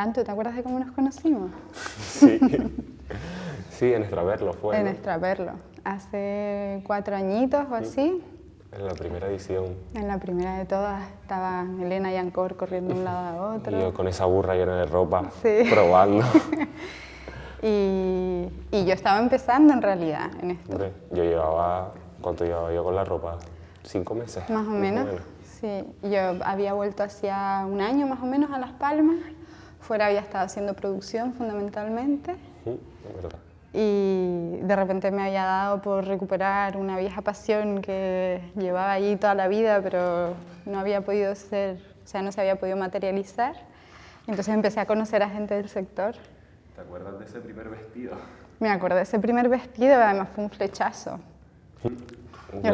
Fran, ¿tú te acuerdas de cómo nos conocimos? Sí, sí, en Extraverlo fue, En ¿no? Extraverlo. Hace 4 añitos o así. En la primera edición. En la primera de todas estaba Elena y Ancor corriendo de un lado a otro. Y yo con esa burra llena de ropa, Sí. probando. Y yo estaba empezando en realidad en esto. Hombre, yo llevaba, ¿cuánto llevaba yo con la ropa? 5 meses. Más o menos. Sí, yo había vuelto hacía un año más o menos a Las Palmas. Fuera había estado haciendo producción fundamentalmente. Es verdad. Y de repente me había dado por recuperar una vieja pasión que llevaba allí toda la vida, pero no había podido ser, o sea, no se había podido materializar. Entonces empecé a conocer a gente del sector. ¿Te acuerdas de ese primer vestido? Me acuerdo de ese primer vestido, además fue un flechazo. Yo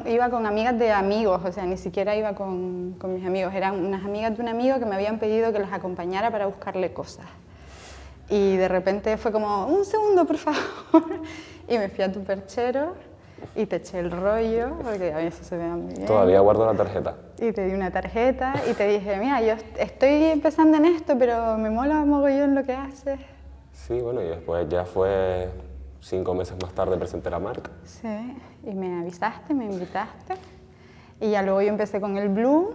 iba con amigas de amigos, o sea, ni siquiera iba con mis amigos. Eran unas amigas de un amigo que me habían pedido que las acompañara para buscarle cosas. Y de repente fue como, un segundo, por favor. Y me fui a tu perchero y te eché el rollo, porque a veces se vea muy bien. Todavía guardo la tarjeta. Y te di una tarjeta y te dije, mira, yo estoy empezando en esto, pero me mola mogollón lo que haces. Sí, bueno, y después ya fue 5 meses más tarde presenté la marca. Sí, y me avisaste, me invitaste. Y ya luego yo empecé con el blue.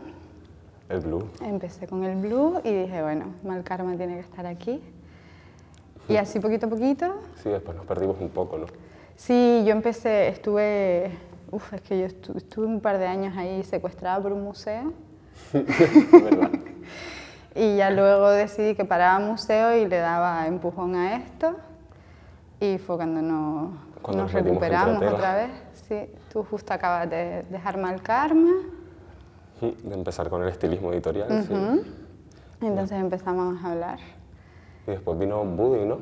El blue. Empecé con el blue y dije, bueno, Mal Karma tiene que estar aquí. Y así poquito a poquito. Sí, después nos perdimos un poco, ¿no? Sí, yo empecé, es que yo estuve un par de años ahí secuestrada por un museo. ¿Verdad? Y ya luego decidí que paraba museo y le daba empujón a esto. Y fue cuando nos recuperamos otra vez. Sí, tú justo acabas de dejar Mal Karma. De empezar con el estilismo editorial, sí. Entonces empezamos a hablar. Y después vino Buddy, ¿no?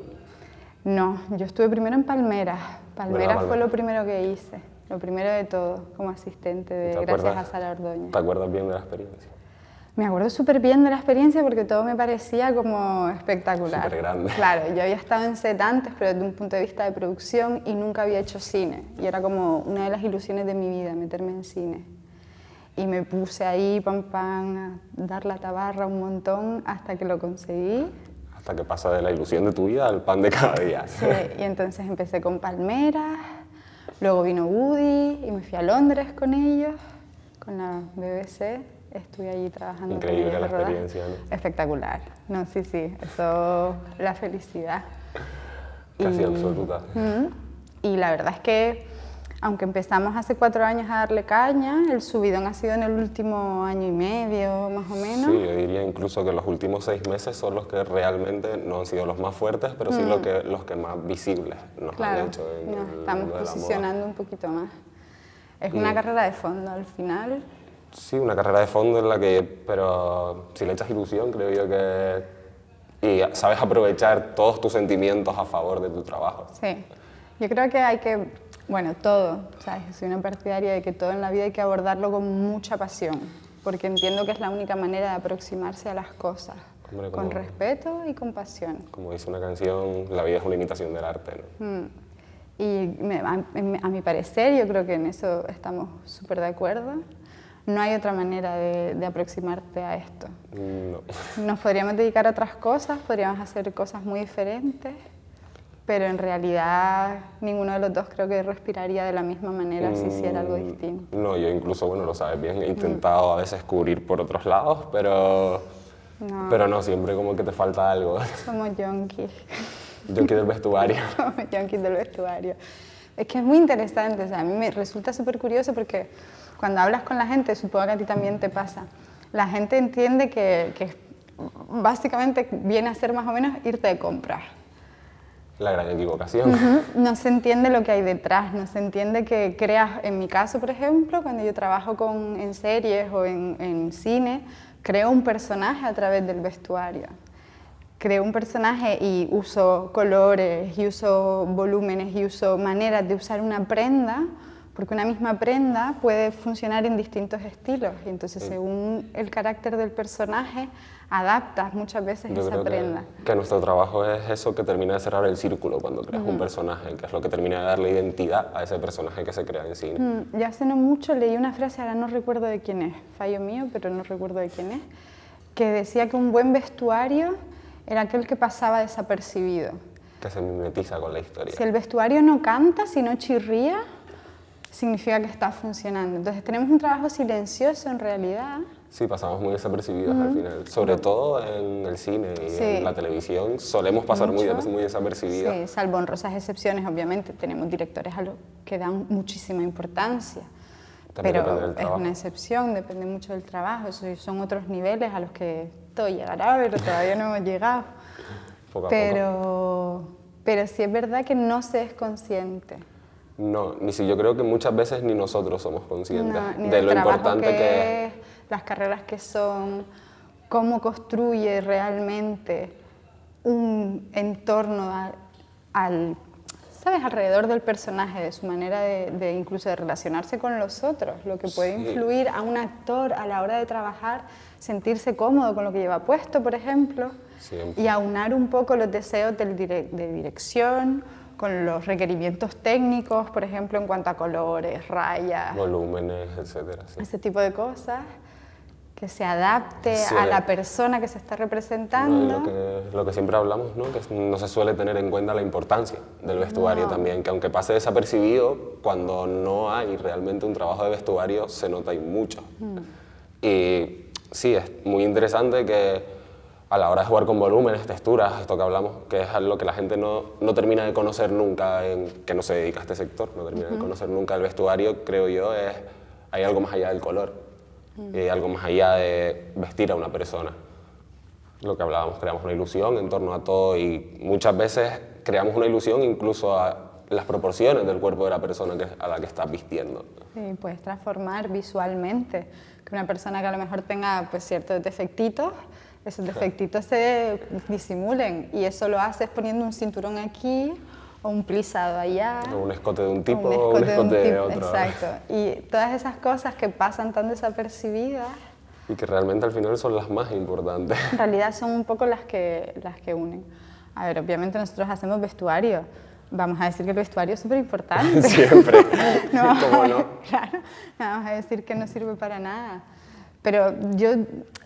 No, yo estuve primero en Palmeras. Palmeras ¿Verdad, fue lo primero que hice, lo primero de todo, como asistente de gracias a Sara Ordóñez. ¿Te acuerdas bien de la experiencia? Me acuerdo súper bien de la experiencia porque todo me parecía como espectacular. Súper grande. Claro, yo había estado en set antes, pero desde un punto de vista de producción y nunca había hecho cine. Y era como una de las ilusiones de mi vida, meterme en cine. Y me puse ahí, pam, pam, a dar la tabarra un montón hasta que lo conseguí. Hasta que pasa de la ilusión de tu vida al pan de cada día. Sí, y entonces empecé con Palmeras, luego vino Woody y me fui a Londres con ellos, con la BBC. Estuve allí trabajando. Increíble con la ellos, experiencia, ¿no? Espectacular. No, sí, eso, la felicidad. Casi absoluta. Y la verdad es que, aunque empezamos hace 4 años a darle caña, el subidón ha sido en el último año y medio, más o menos. Sí, yo diría incluso que los últimos 6 meses son los que realmente no han sido los más fuertes, pero sí los que más visibles nos han hecho en nos el estamos mundo de la posicionando un poquito más. Es una carrera de fondo al final. Sí, una carrera de fondo en la que, pero si le echas ilusión, creo yo que... Y sabes aprovechar todos tus sentimientos a favor de tu trabajo. Sí, yo creo que hay que, bueno, todo, ¿sabes? Soy una partidaria de que todo en la vida hay que abordarlo con mucha pasión, porque entiendo que es la única manera de aproximarse a las cosas, Hombre, con respeto y con pasión. Como dice una canción, la vida es una imitación del arte, ¿no? Y a mi parecer, yo creo que en eso estamos súper de acuerdo. No hay otra manera de aproximarte a esto. No. Nos podríamos dedicar a otras cosas, podríamos hacer cosas muy diferentes, pero en realidad ninguno de los dos creo que respiraría de la misma manera si hiciera algo distinto. No, yo incluso, bueno, lo sabes bien, he intentado a veces cubrir por otros lados, pero no, siempre como que te falta algo. Somos yonkis. Yonki del vestuario. Somos yonkis del vestuario. Es que es muy interesante, o sea, a mí me resulta súper curioso porque cuando hablas con la gente, supongo que a ti también te pasa, la gente entiende que básicamente viene a ser más o menos irte de compras. La gran equivocación. No se entiende lo que hay detrás, no se entiende que creas, en mi caso por ejemplo, cuando yo trabajo en series o en cine, creo un personaje a través del vestuario. Creo un personaje y uso colores, y uso volúmenes, y uso maneras de usar una prenda, porque una misma prenda puede funcionar en distintos estilos, y entonces según el carácter del personaje, adaptas muchas veces esa prenda. Que nuestro trabajo es eso que termina de cerrar el círculo cuando creas un personaje, que es lo que termina de darle identidad a ese personaje que se crea en cine. Ya hace no mucho leí una frase, ahora no recuerdo de quién es, fallo mío, pero no recuerdo de quién es, que decía que un buen vestuario era aquel que pasaba desapercibido. Que se mimetiza con la historia. Si el vestuario no canta, si no chirría, significa que está funcionando. Entonces tenemos un trabajo silencioso en realidad. Sí, pasamos muy desapercibidos al final, sobre todo en el cine y en la televisión solemos pasar muy desapercibidos. Sí, salvo honrosas excepciones, obviamente, tenemos directores a los que dan muchísima importancia. También pero es una excepción, depende mucho del trabajo, son otros niveles a los que todo llegará, pero todavía no hemos llegado. Poco a poco. Pero sí es verdad que no se es consciente. No, ni si yo creo que muchas veces ni nosotros somos conscientes Ni de del lo trabajo importante que es. las carreras que son, cómo construye realmente un entorno ¿sabes? Alrededor del personaje, de su manera de incluso de relacionarse con los otros, lo que puede influir a un actor a la hora de trabajar, sentirse cómodo con lo que lleva puesto, por ejemplo, y aunar un poco los deseos de dirección con los requerimientos técnicos, por ejemplo, en cuanto a colores, rayas, volúmenes, etcétera. Sí. Ese tipo de cosas, que se adapte a la persona que se está representando. No, lo que siempre hablamos, ¿no? Que no se suele tener en cuenta la importancia del vestuario también, que aunque pase desapercibido, cuando no hay realmente un trabajo de vestuario se nota y mucho. Y sí, es muy interesante que a la hora de jugar con volúmenes, texturas, esto que hablamos, que es algo que la gente no termina de conocer nunca, que no se dedica a este sector, no termina de conocer nunca el vestuario, creo yo, hay algo más allá del color, y hay algo más allá de vestir a una persona. Lo que hablábamos, creamos una ilusión en torno a todo y muchas veces creamos una ilusión incluso a las proporciones del cuerpo de la persona a la que estás vistiendo. Sí, puedes transformar visualmente, que una persona que a lo mejor tenga pues, ciertos defectitos, esos defectitos se disimulen y eso lo haces poniendo un cinturón aquí o un plisado allá. O un escote de un tipo o un escote de otro. Exacto. Y todas esas cosas que pasan tan desapercibidas. Y que realmente al final son las más importantes. En realidad son un poco las que unen. A ver, obviamente nosotros hacemos vestuario. Vamos a decir que el vestuario es súper importante. Siempre. ¿Cómo no? Claro, no vamos a decir que no sirve para nada. Pero yo,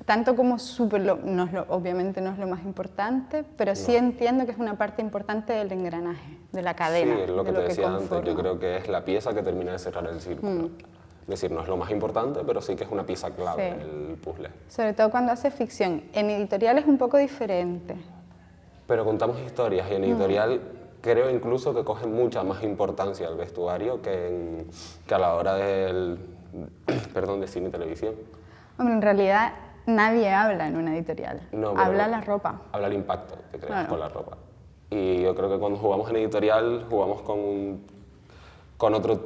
tanto como obviamente no es lo más importante, pero sí entiendo que es una parte importante del engranaje, de la cadena. Sí, es lo que te decía antes, yo creo que es la pieza que termina de cerrar el círculo. Es decir, no es lo más importante, pero sí que es una pieza clave del puzzle. Sobre todo cuando haces ficción. En editorial es un poco diferente. Pero contamos historias y en editorial creo incluso que coge mucha más importancia el vestuario que a la hora de cine y televisión. Hombre, en realidad nadie habla en una editorial, habla la ropa. Habla el impacto que creas con la ropa. Y yo creo que cuando jugamos en editorial jugamos con otro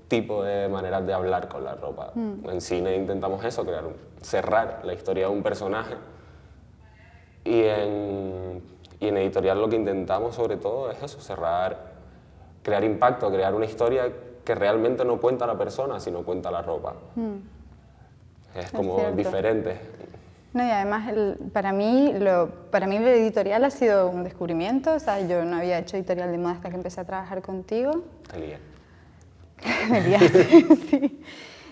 tipo de maneras de hablar con la ropa. En cine intentamos eso, cerrar la historia de un personaje y en editorial lo que intentamos sobre todo es eso, crear impacto, crear una historia que realmente no cuenta la persona, sino cuenta la ropa. Es como diferente. No, y además para mí el editorial ha sido un descubrimiento. O sea, yo no había hecho editorial de moda hasta que empecé a trabajar contigo. Te lié. Me liaste, sí.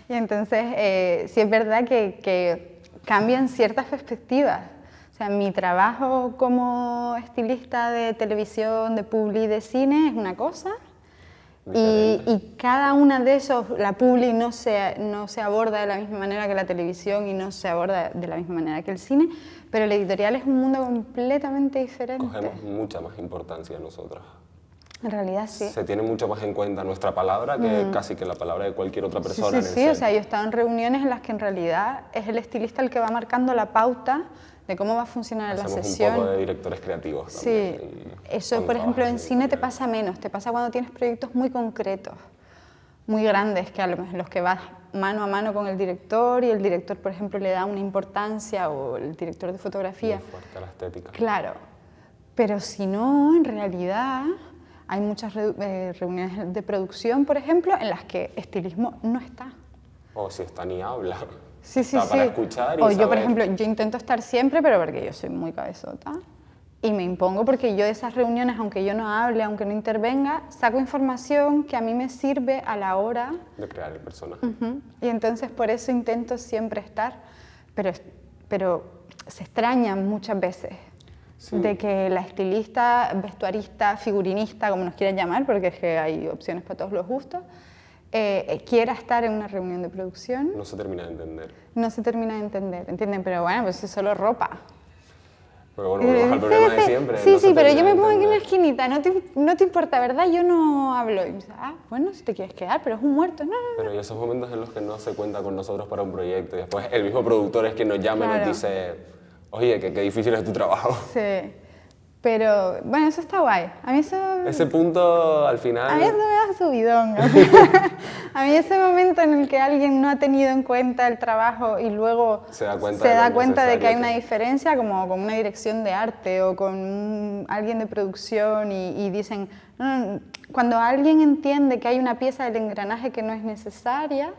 Y entonces sí es verdad que cambian ciertas perspectivas. O sea, mi trabajo como estilista de televisión, de publi, de cine es una cosa. Y cada una de esos, la publi no se aborda de la misma manera que la televisión y no se aborda de la misma manera que el cine, pero el editorial es un mundo completamente diferente. Cogemos mucha más importancia nosotros. En realidad sí. Se tiene mucho más en cuenta nuestra palabra que casi que la palabra de cualquier otra persona. Sí, o sea, yo he estado en reuniones en las que en realidad es el estilista el que va marcando la pauta de cómo va a funcionar la sesión. Un poco de directores creativos también. Sí, eso por ejemplo en cine te pasa menos, te pasa cuando tienes proyectos muy concretos, muy grandes, que a lo mejor los que vas mano a mano con el director y el director por ejemplo le da una importancia, o el director de fotografía. Muy fuerte a la estética. Claro, pero si no, en realidad hay muchas reuniones de producción, por ejemplo, en las que estilismo no está. O si está ni habla. Sí. Para escuchar y o saber. Yo, por ejemplo, yo intento estar siempre, pero porque yo soy muy cabezota. Y me impongo porque yo de esas reuniones, aunque yo no hable, aunque no intervenga, saco información que a mí me sirve a la hora de crear el personaje. Y entonces por eso intento siempre estar, pero se extrañan muchas veces. de que la estilista, vestuarista, figurinista, como nos quieran llamar, porque es que hay opciones para todos los gustos, quiera estar en una reunión de producción. No se termina de entender. No se termina de entender, ¿entienden? Pero bueno, pues es solo ropa. Pero bueno, volvemos al problema de siempre. Sí, no sí, se pero yo termina me de pongo aquí en la entender. esquinita, no te importa, ¿verdad? Yo no hablo. Y me dice, bueno, si te quieres quedar, pero es un muerto. No, no, no. Pero hay esos momentos en los que no se cuenta con nosotros para un proyecto y después el mismo productor es quien nos llama y Claro. nos dice, oye, qué difícil es tu trabajo. Sí, pero bueno, eso está guay. A mí eso... Ese punto al A final... mí eso me da subidón. A mí ese momento en el que alguien no ha tenido en cuenta el trabajo y luego Se da cuenta se de lo da cuenta de que hay necesario una diferencia, como con una dirección de arte o con alguien de producción y dicen, "No, no, cuando alguien entiende que hay una pieza del engranaje que no es necesaria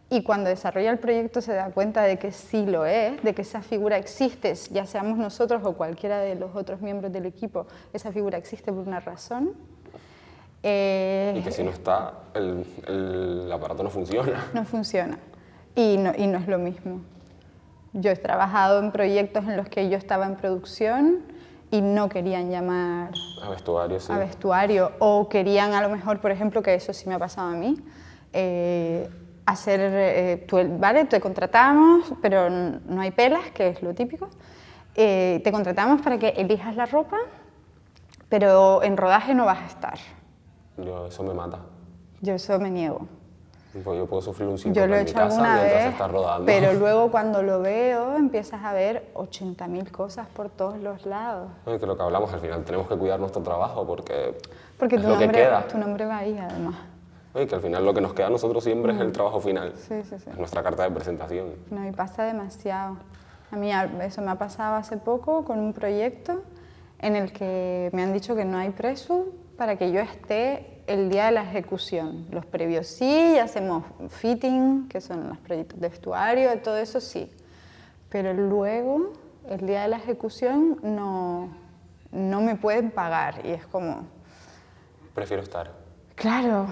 y cuando desarrolla el proyecto se da cuenta de que sí lo es, de que esa figura existe, ya seamos nosotros o cualquiera de los otros miembros del equipo, esa figura existe por una razón. Y que si no está, el aparato no funciona. No funciona y no es lo mismo. Yo he trabajado en proyectos en los que yo estaba en producción y no querían llamar A vestuario, sí. a vestuario o querían a lo mejor, por ejemplo, que eso sí me ha pasado a mí, ¿vale? Te contratamos, pero no hay pelas, que es lo típico. Te contratamos para que elijas la ropa, pero en rodaje no vas a estar. Eso me mata. Yo eso me niego. Pues yo puedo sufrir un síncope Yo lo he en mi hecho casa alguna mientras vez, estás rodando. pero luego cuando lo veo empiezas a ver 80.000 cosas por todos los lados. Oye, que lo que hablamos al final, tenemos que cuidar nuestro trabajo porque Porque es lo que queda. tu nombre va ahí además. Oye, que al final lo que nos queda a nosotros siempre es el trabajo final. Sí, sí, sí. Es nuestra carta de presentación. No, y pasa demasiado. A mí eso me ha pasado hace poco con un proyecto en el que me han dicho que no hay presu para que yo esté el día de la ejecución. Los previos sí, hacemos fitting, que son los proyectos de vestuario, todo eso sí. Pero luego, el día de la ejecución, no me pueden pagar. Y es como, Prefiero estar. claro,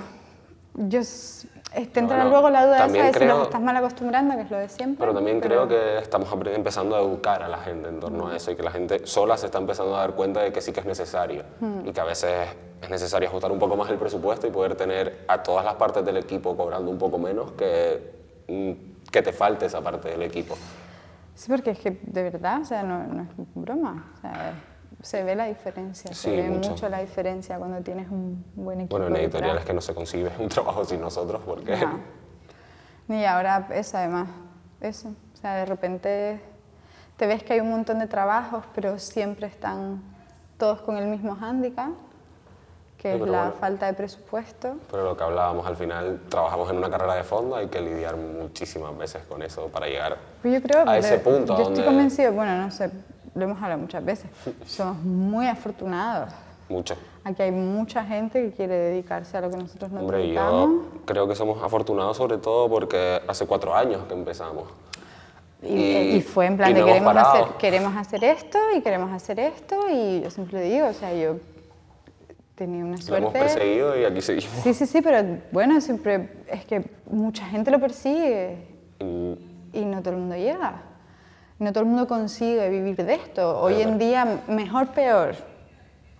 te entra Bueno, luego la duda esa también de si creo- nos estás mal acostumbrando, que es lo de siempre. Pero también creo que estamos empezando a educar a la gente en torno a eso y que la gente sola se está empezando a dar cuenta de que sí que es necesario y que a veces es necesario ajustar un poco más el presupuesto y poder tener a todas las partes del equipo cobrando un poco menos que te falte esa parte del equipo. Sí, porque es que de verdad, o sea, no es broma. O sea, se ve la diferencia, Sí, se ve mucho. mucho la diferencia cuando tienes un buen equipo. Bueno, en detrás. editoriales que no se concibe un trabajo sin nosotros porque... No. Y ahora eso además, eso. O sea, de repente te ves que hay un montón de trabajos, pero siempre están todos con el mismo hándicap, que Sí, es pero la bueno. falta de presupuesto. Pero lo que hablábamos al final, trabajamos en una carrera de fondo, hay que lidiar muchísimas veces con eso para llegar Pero yo creo a ese punto yo donde estoy convencida, bueno, no sé, lo hemos hablado muchas veces, somos muy afortunados. mucho. Aquí hay mucha gente que quiere dedicarse a lo que nosotros nos Hombre, dedicamos. yo creo que somos afortunados sobre todo porque hace 4 años que empezamos. Y fue en plan y de no hemos parado. queremos hacer esto y queremos hacer esto y yo siempre lo digo, o sea, yo tenía una Lo hemos suerte. perseguido y aquí seguimos. Sí, sí, sí, pero bueno, siempre es que mucha gente lo persigue y no todo el mundo llega. No todo el mundo consigue vivir de esto. Hoy en día, mejor, peor,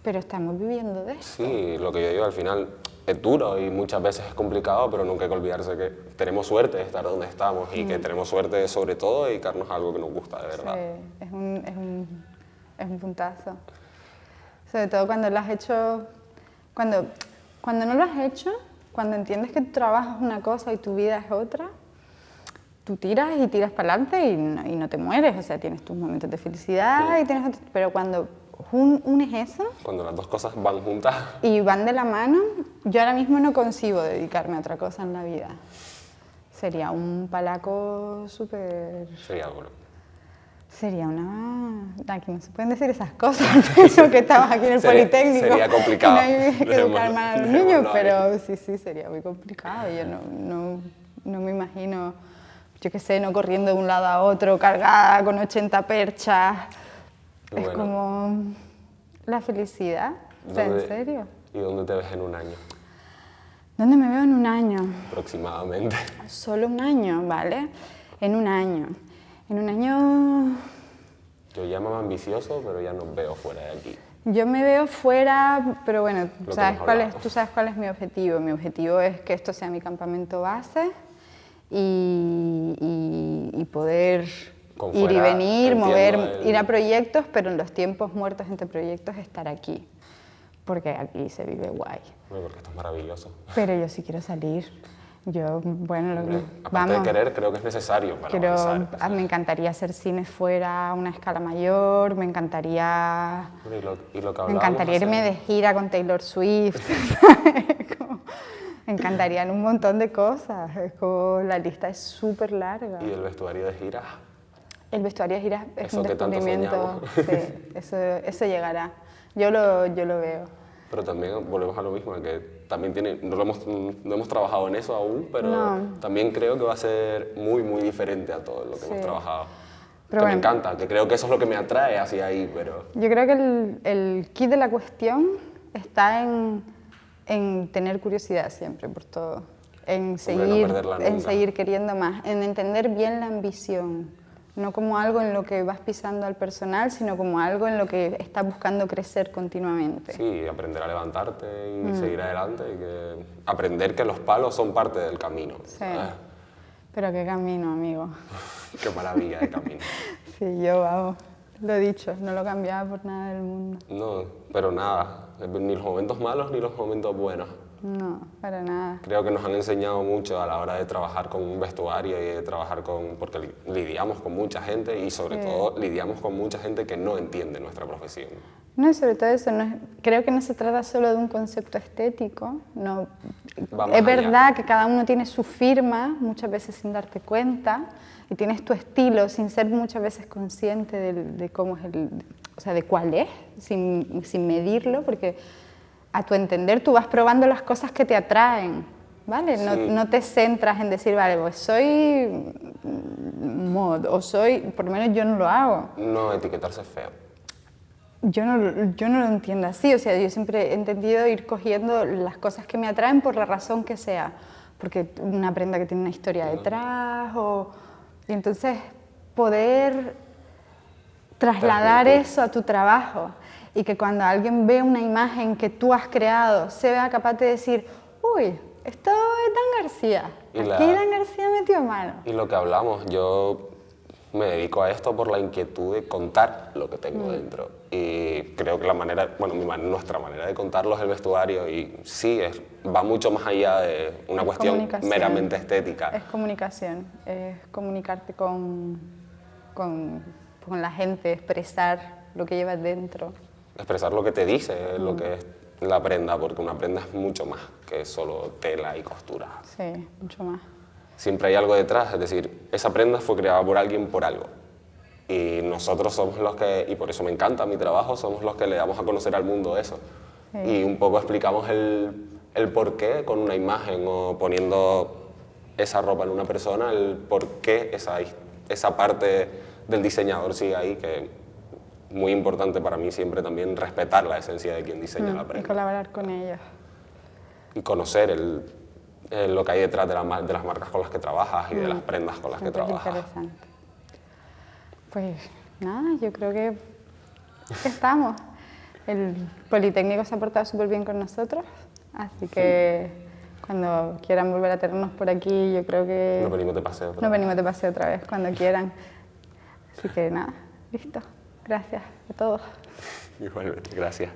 pero estamos viviendo de esto. Sí, lo que yo digo al final es duro y muchas veces es complicado, pero nunca hay que olvidarse que tenemos suerte de estar donde estamos y que tenemos suerte sobre todo de dedicarnos a algo que nos gusta de verdad. Sí, es un puntazo. Sobre todo cuando lo has hecho, cuando no lo has hecho, cuando entiendes que tu trabajo es una cosa y tu vida es otra, tú tiras y tiras para adelante y no te mueres, o sea, tienes tus momentos de felicidad y tienes otros, pero cuando unes eso Cuando las dos cosas van juntas, y van de la mano, yo ahora mismo no concibo dedicarme a otra cosa en la vida. Sería un palaco súper... sería duro. Sería una... Aquí no se pueden decir esas cosas, pero que estamos aquí en el Politécnico. Sería complicado. Y no hay que educar Dejémoslo, mal a los dejémoslo niños, ahí. pero sí, sería muy complicado. Yo no me imagino, yo qué sé, no corriendo de un lado a otro, cargada con 80 perchas. Y Es bueno. como la felicidad. O sea, ¿en ¿Dónde- serio? ¿Y dónde te ves en un año ¿Dónde me veo en un año? aproximadamente? Solo un año, ¿vale? En un año. En un año Yo llamaba ambicioso, pero ya no veo fuera de aquí. Yo me veo fuera, pero bueno, Lo ¿sabes que hemos cuál es, hablado. tú sabes cuál es mi objetivo. Mi objetivo es que esto sea mi campamento base y poder Con ir y fuera, venir, entiendo ir a proyectos, pero en los tiempos muertos entre proyectos estar aquí, porque aquí se vive guay. Bueno, porque esto es maravilloso. Pero yo sí quiero salir. Yo, bueno, Hombre, aparte vamos. de querer, creo que es necesario para avanzar. Me encantaría hacer cine fuera a una escala mayor, me encantaría, Bueno, y lo que me hablábamos encantaría irme hace- de gira con Taylor Swift, ¿sabes? Me encantarían un montón de cosas, es como, la lista es súper larga. Y el vestuario de gira, El vestuario de gira es Eso un que tanto descubrimiento, soñamos. sí, eso llegará, yo lo veo. pero también volvemos a lo mismo, que también tiene, no hemos trabajado en eso aún, pero No. también creo que va a ser muy, muy diferente a todo lo que Sí. hemos trabajado. Pero que me bueno. encanta, que creo que eso es lo que me atrae hacia ahí, pero Yo creo que el kit de la cuestión está en tener curiosidad siempre por todo, en no seguir, perderla en nunca. seguir queriendo más, en entender bien la ambición, no como algo en lo que vas pisando al personal, sino como algo en lo que estás buscando crecer continuamente. sí, aprender a levantarte y seguir adelante y que aprender que los palos son parte del camino. Sí. Ah, Pero qué camino, amigo. qué maravilla de camino. Sí, yo, vamos, lo he dicho, no lo cambiaba por nada del mundo. No, pero nada, ni los momentos malos ni los momentos buenos. No, para nada. Creo que nos han enseñado mucho a la hora de trabajar con un vestuario y de trabajar con... porque lidiamos con mucha gente y sobre todo lidiamos con mucha gente que no entiende nuestra profesión. No, y sobre todo eso, creo que no se trata solo de un concepto estético, no, Va más es allá. verdad que cada uno tiene su firma, muchas veces sin darte cuenta, y tienes tu estilo sin ser muchas veces consciente de cómo es o sea, de cuál es, sin medirlo, porque a tu entender tú vas probando las cosas que te atraen, ¿vale? Sí. No te centras en decir, vale, pues soy mod, o soy, por lo menos yo no lo hago. No etiquetarse es feo. Yo no lo entiendo así, o sea, yo siempre he entendido ir cogiendo las cosas que me atraen por la razón que sea, porque una prenda que tiene una historia detrás, y entonces poder trasladar Transmitir. eso a tu trabajo y que cuando alguien ve una imagen que tú has creado, se vea capaz de decir, uy, esto es Dan García, Y aquí la- Dan García metió mano. Y lo que hablamos, yo me dedico a esto por la inquietud de contar lo que tengo dentro. Y creo que la manera, bueno, nuestra manera de contarlo es el vestuario y sí, va mucho más allá de una Es cuestión comunicación. meramente estética. Es comunicación, es comunicarte con la gente, expresar lo que llevas dentro. Expresar lo que te dice, lo que es la prenda, porque una prenda es mucho más que solo tela y costura. Sí, mucho más. Siempre hay algo detrás, es decir, esa prenda fue creada por alguien por algo. Y nosotros somos los que, y por eso me encanta mi trabajo, somos los que le damos a conocer al mundo eso. Sí. Y un poco explicamos el por qué con una imagen o poniendo esa ropa en una persona, el por qué esa parte del diseñador sigue ahí, que es muy importante para mí siempre también respetar la esencia de quien diseña la Y prenda. colaborar con ellos. Y conocer lo que hay detrás de las marcas con las que trabajas y de las prendas con las que Siempre es trabajas. interesante. Pues nada, yo creo que estamos. El Politécnico se ha portado súper bien con nosotros, así que cuando quieran volver a tenernos por aquí, yo creo que Nos venimos de paseo. nos venimos de paseo otra vez, cuando quieran. Así que nada, listo. Gracias a todos. Igualmente, gracias.